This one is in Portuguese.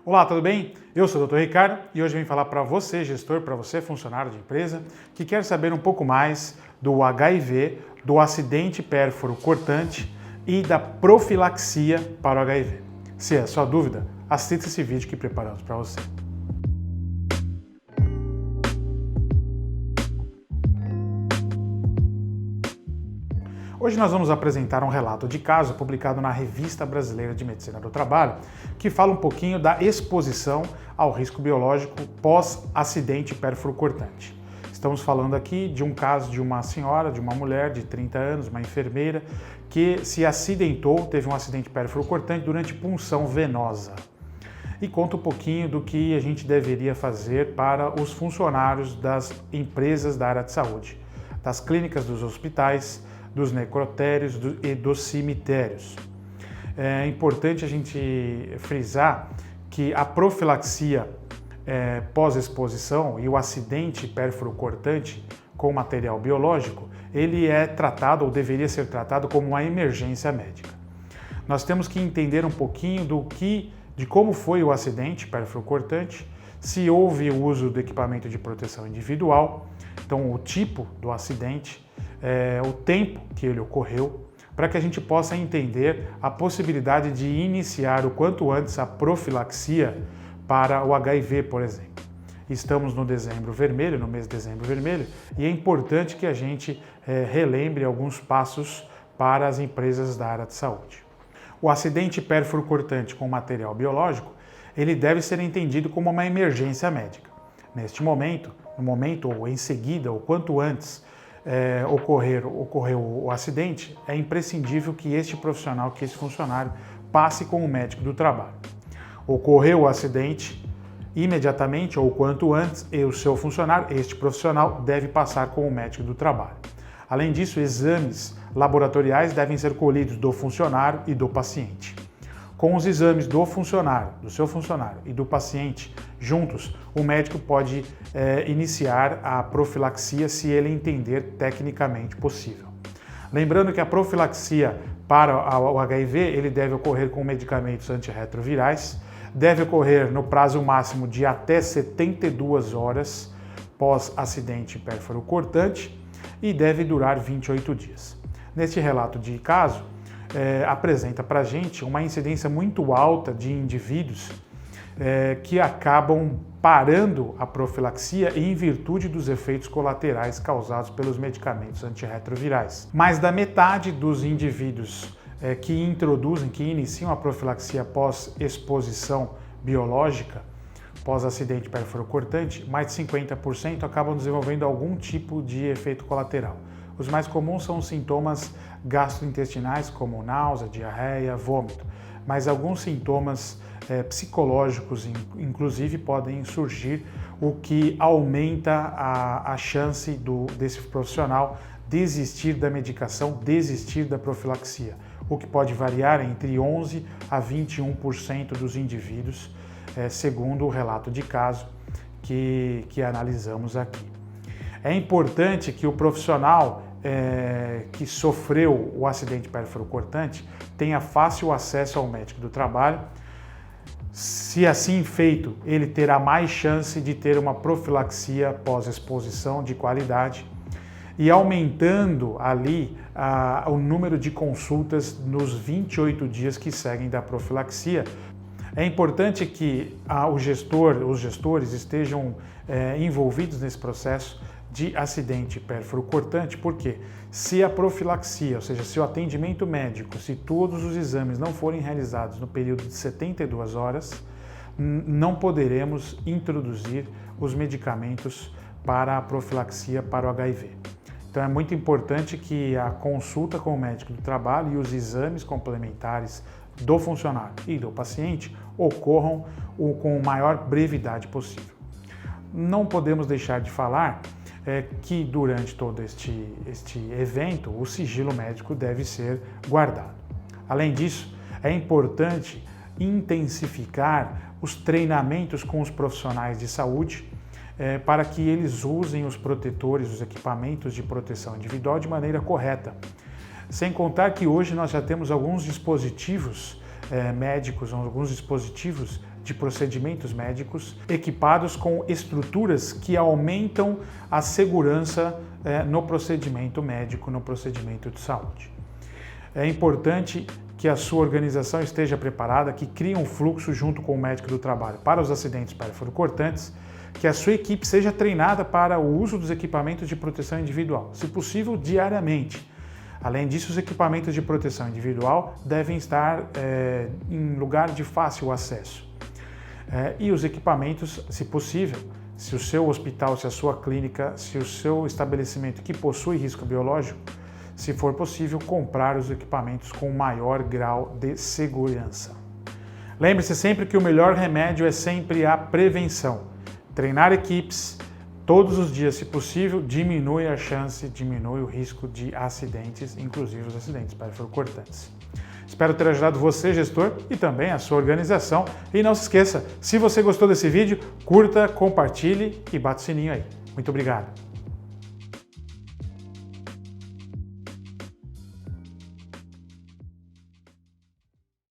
Olá, tudo bem? Eu sou o Dr. Ricardo e hoje eu vim falar para você, gestor, para você, funcionário de empresa, que quer saber um pouco mais do HIV, do acidente pérfuro cortante e da profilaxia para o HIV. Se é a sua dúvida, assista esse vídeo que preparamos para você. Hoje nós vamos apresentar um relato de caso publicado na Revista Brasileira de Medicina do Trabalho, que fala um pouquinho da exposição ao risco biológico pós-acidente pérfuro cortante. Estamos falando aqui de um caso de uma senhora, de uma mulher de 30 anos, uma enfermeira, que se acidentou, teve um acidente pérfuro cortante durante punção venosa. E conta um pouquinho do que a gente deveria fazer para os funcionários das empresas da área de saúde, das clínicas, dos hospitais, dos necrotérios e dos cemitérios. É importante a gente frisar que a profilaxia pós-exposição e o acidente pérfuro cortante com material biológico, ele é tratado ou deveria ser tratado como uma emergência médica. Nós temos que entender um pouquinho de como foi o acidente pérfuro cortante, se houve o uso do equipamento de proteção individual, então o tipo do acidente, o tempo que ele ocorreu, para que a gente possa entender a possibilidade de iniciar o quanto antes a profilaxia para o HIV, por exemplo. Estamos no dezembro vermelho, no mês de dezembro vermelho, e é importante que a gente relembre alguns passos para as empresas da área de saúde. O acidente pérfuro cortante com material biológico, ele deve ser entendido como uma emergência médica. Neste momento, no momento ou em seguida, ou quanto antes ocorreu o acidente, é imprescindível que este profissional, que esse funcionário, passe com o médico do trabalho. Ocorreu o acidente, imediatamente ou quanto antes, o seu funcionário, este profissional, deve passar com o médico do trabalho. Além disso, exames laboratoriais devem ser colhidos do funcionário e do paciente. Com os exames do funcionário, do seu funcionário e do paciente juntos, o médico pode iniciar a profilaxia se ele entender tecnicamente possível. Lembrando que a profilaxia para o HIV ele deve ocorrer com medicamentos antirretrovirais, deve ocorrer no prazo máximo de até 72 horas pós-acidente pérfuro cortante e deve durar 28 dias. Neste relato de caso, apresenta para a gente uma incidência muito alta de indivíduos que acabam parando a profilaxia em virtude dos efeitos colaterais causados pelos medicamentos antirretrovirais. Mais da metade dos indivíduos que iniciam a profilaxia pós-exposição biológica, pós-acidente pérfuro cortante, mais de 50% acabam desenvolvendo algum tipo de efeito colateral. Os mais comuns são os sintomas gastrointestinais, como náusea, diarreia, vômito, mas alguns sintomas psicológicos, inclusive, podem surgir, o que aumenta a chance desse profissional desistir da medicação, desistir da profilaxia, o que pode variar entre 11% a 21% dos indivíduos, segundo o relato de caso que analisamos aqui. É importante que o profissional que sofreu o acidente pérfuro cortante tenha fácil acesso ao médico do trabalho. Se assim feito, ele terá mais chance de ter uma profilaxia pós-exposição de qualidade e aumentando ali o número de consultas nos 28 dias que seguem da profilaxia. É importante que os gestores estejam envolvidos nesse processo de acidente pérfuro cortante, porque se a profilaxia, ou seja, se o atendimento médico, se todos os exames não forem realizados no período de 72 horas, não poderemos introduzir os medicamentos para a profilaxia para o HIV. Então é muito importante que a consulta com o médico do trabalho e os exames complementares do funcionário e do paciente ocorram com a maior brevidade possível. Não podemos deixar de falar que durante todo este evento o sigilo médico deve ser guardado. Além disso, é importante intensificar os treinamentos com os profissionais de saúde para que eles usem os protetores, os equipamentos de proteção individual de maneira correta. Sem contar que hoje nós já temos alguns dispositivos médicos, alguns dispositivos de procedimentos médicos equipados com estruturas que aumentam a segurança no procedimento médico, no procedimento de saúde. É importante que a sua organização esteja preparada, que crie um fluxo junto com o médico do trabalho para os acidentes périfero-cortantes, que a sua equipe seja treinada para o uso dos equipamentos de proteção individual, se possível diariamente. Além disso, os equipamentos de proteção individual devem estar em lugar de fácil acesso. E os equipamentos, se possível, se o seu hospital, se a sua clínica, se o seu estabelecimento que possui risco biológico, se for possível, comprar os equipamentos com maior grau de segurança. Lembre-se sempre que o melhor remédio é sempre a prevenção. Treinar equipes todos os dias, se possível, diminui a chance, diminui o risco de acidentes, inclusive os acidentes périfero-cortantes. Espero ter ajudado você, gestor, e também a sua organização. E não se esqueça, se você gostou desse vídeo, curta, compartilhe e bata o sininho aí. Muito obrigado!